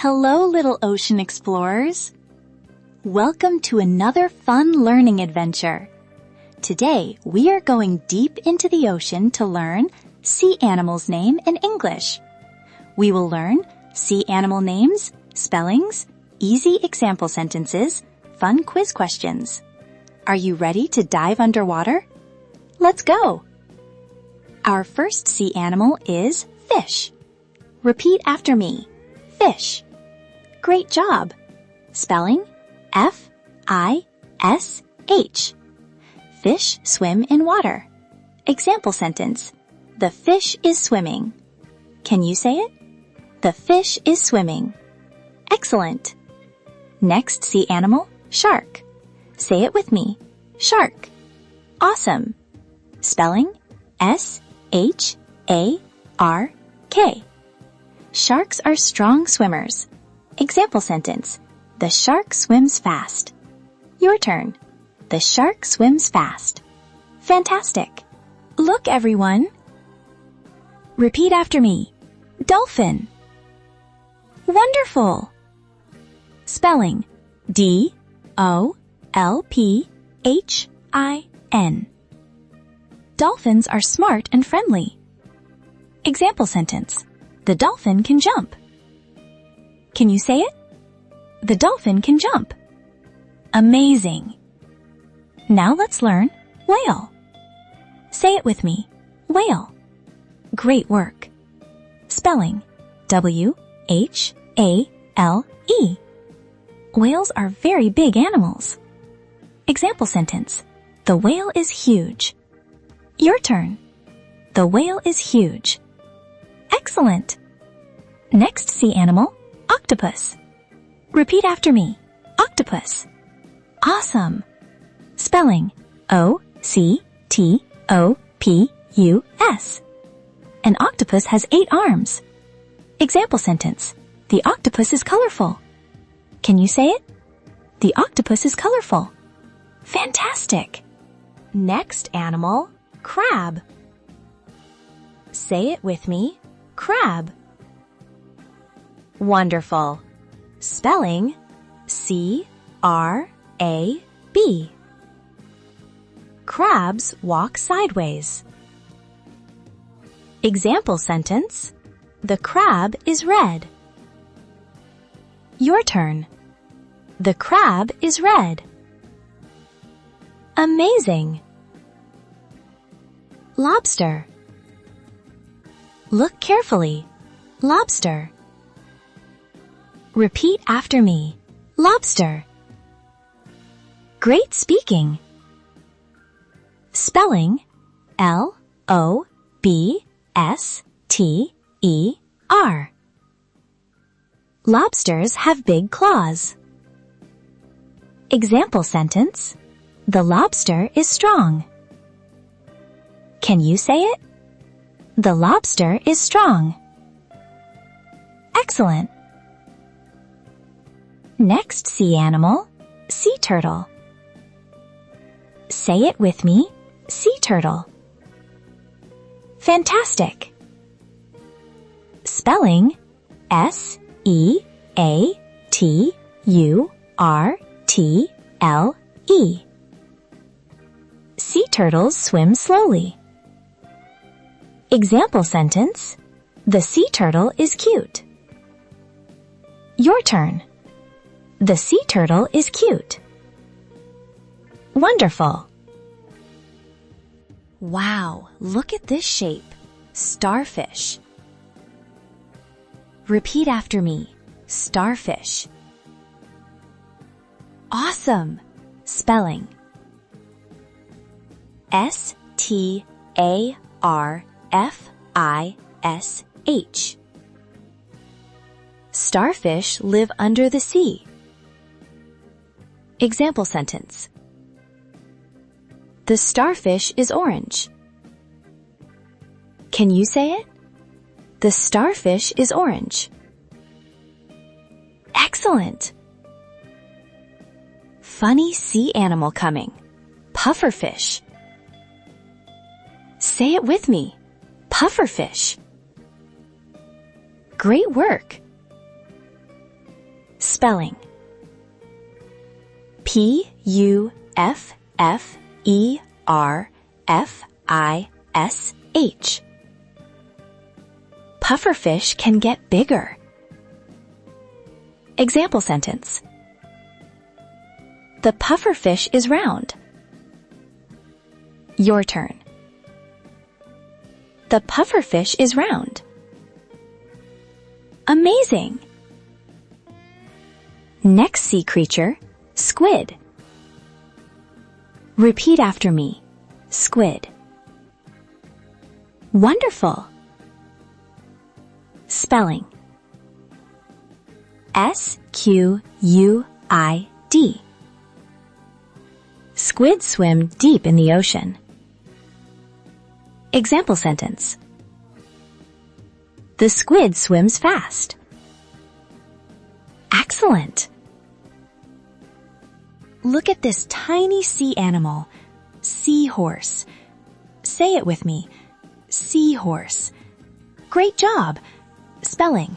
Hello, little ocean explorers. Welcome to another fun learning adventure. Today, we are going deep into the ocean to learn sea animals' name in English. We will learn sea animal names, spellings, easy example sentences, fun quiz questions. Are you ready to dive underwater? Let's go! Our first sea animal is fish. Repeat after me. Fish. Great job. Spelling F-I-S-H. Fish swim in water. Example sentence. The fish is swimming. Can you say it? The fish is swimming. Excellent. Next sea animal, shark. Say it with me. Shark. Awesome. Spelling S-H-A-R-K. Sharks are strong swimmers. Example sentence. The shark swims fast. Your turn. The shark swims fast. Fantastic. Look, everyone. Repeat after me. Dolphin. Wonderful. Spelling D-O-L-P-H-I-N. Dolphins are smart and friendly. Example sentence. The dolphin can jump. Can you say it? The dolphin can jump. Amazing. Now let's learn whale. Say it with me. Whale. Great work. Spelling W-H-A-L-E. Whales are very big animals. Example sentence. The whale is huge. Your turn. The whale is huge. Excellent. Next sea animal, octopus. Repeat after me. Octopus. Awesome. Spelling O-C-T-O-P-U-S. An octopus has 8 arms. Example sentence. The octopus is colorful. Can you say it? The octopus is colorful. Fantastic. Next animal, crab. Say it with me. Crab. Wonderful. Spelling C-R-A-B. Crabs walk sideways. Example sentence. The crab is red. Your turn. The crab is red. Amazing. Lobster. Look carefully. Lobster. Repeat after me. Lobster. Great speaking. Spelling L-O-B-S-T-E-R. Lobsters have big claws. Example sentence. The lobster is strong. Can you say it? The lobster is strong. Excellent. Next sea animal, sea turtle. Say it with me. Sea turtle. Fantastic. Spelling S-E-A-T-U-R-T-L-E. Sea turtles swim slowly. Example sentence. The sea turtle is cute. Your turn. The sea turtle is cute. Wonderful. Wow, look at this shape. Starfish. Repeat after me. Starfish. Awesome. Spelling S-T-A-R-F-I-S-H. Starfish live under the sea. Example sentence. The starfish is orange. Can you say it? The starfish is orange. Excellent. Funny sea animal coming. Pufferfish. Say it with me. Pufferfish. Great work. Spelling. Pufferfish. Pufferfish can get bigger. Example sentence. The pufferfish is round. Your turn. The pufferfish is round. Amazing! Next sea creature, squid. Repeat after me. Squid. Wonderful! Spelling. S-Q-U-I-D. Squid swim deep in the ocean. Example sentence. The squid swims fast. Excellent! Look at this tiny sea animal, seahorse. Say it with me. Seahorse. Great job! Spelling.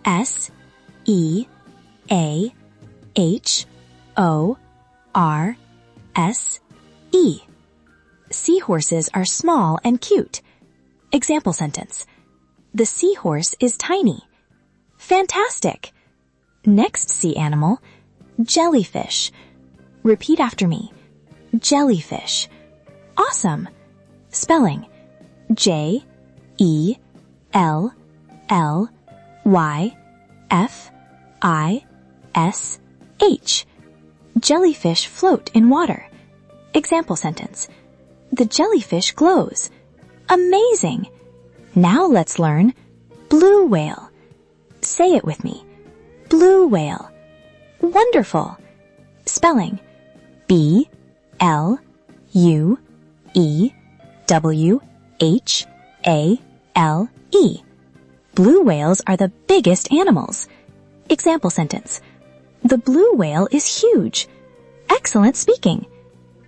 S-E-A-H-O-R-S-E. Seahorses are small and cute. Example sentence. The seahorse is tiny. Fantastic! Next sea animal, jellyfish. Repeat after me. Jellyfish. Awesome! Spelling. J-E-L-L-Y-F-I-S-H. Jellyfish float in water. Example sentence. The jellyfish glows. Amazing! Now let's learn blue whale. Say it with me. Blue whale. Wonderful! Spelling. B-L-U-E-W-H-A-L-E. Blue whales are the biggest animals. Example sentence. The blue whale is huge. Excellent speaking.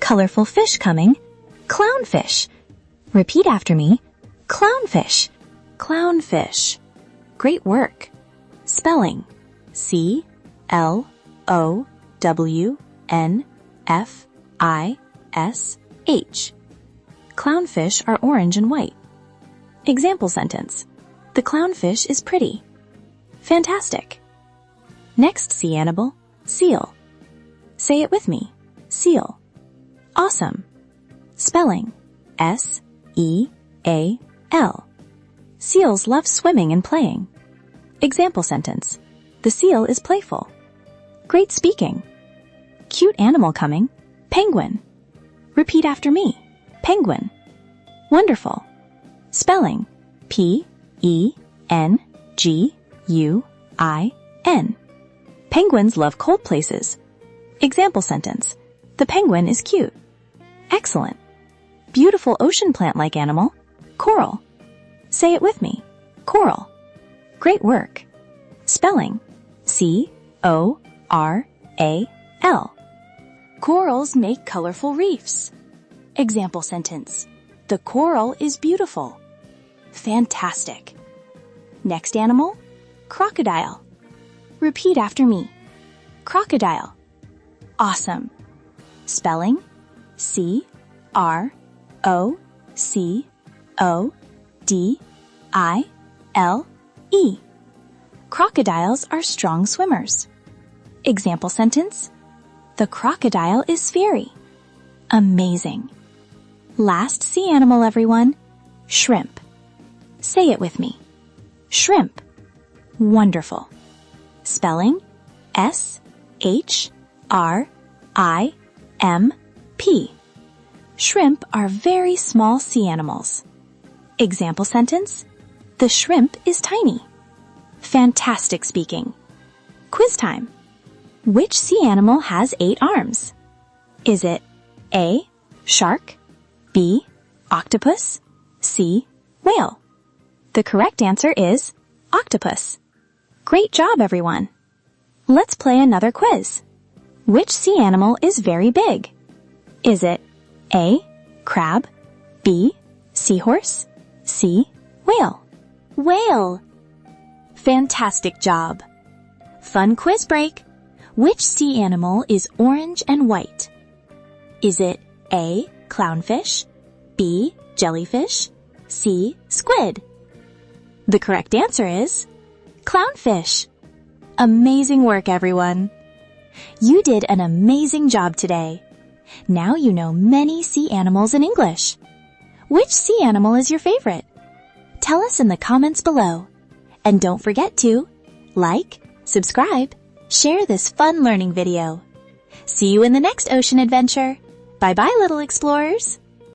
Colorful fish coming. Clownfish. Repeat after me. Clownfish. Clownfish. Great work. Spelling. C-L-O-W-N-F-I-S-H. Clownfish are orange and white. Example sentence. The clownfish is pretty. Fantastic. Next sea animal, seal. Say it with me. Seal. Awesome. Spelling. S-E-A-L. Seals love swimming and playing. Example sentence. The seal is playful. Great speaking. Cute animal coming. Penguin. Repeat after me. Penguin. Wonderful. Spelling. P-E-N-G-U-I-N. Penguins love cold places. Example sentence. The penguin is cute. Excellent. Beautiful ocean plant-like animal. Coral. Say it with me. Coral. Great work. Spelling. C-O-R-A-L. Corals make colorful reefs. Example sentence. The coral is beautiful. Fantastic. Next animal, crocodile. Repeat after me. Crocodile. Awesome. Spelling. C-R-O-C-O-D-I-L-E. Crocodiles are strong swimmers. Example sentence. The crocodile is fiery. Amazing. Last sea animal, everyone. Shrimp. Say it with me. Shrimp. Wonderful. Spelling. S-H-R-I-M-P. Shrimp are very small sea animals. Example sentence. The shrimp is tiny. Fantastic speaking. Quiz time. Which sea animal has 8 arms? Is it A. Shark, B. Octopus, C. Whale? The correct answer is octopus. Great job, everyone. Let's play another quiz. Which sea animal is very big? Is it A. Crab, B. Seahorse, C. Whale? Whale! Fantastic job. Fun quiz break. Which sea animal is orange and white? Is it A, clownfish, B, jellyfish, C, squid? The correct answer is clownfish. Amazing work, everyone. You did an amazing job today. Now you know many sea animals in English. Which sea animal is your favorite? Tell us in the comments below. And don't forget to like, subscribe, share this fun learning video. See you in the next ocean adventure. Bye-bye, little explorers.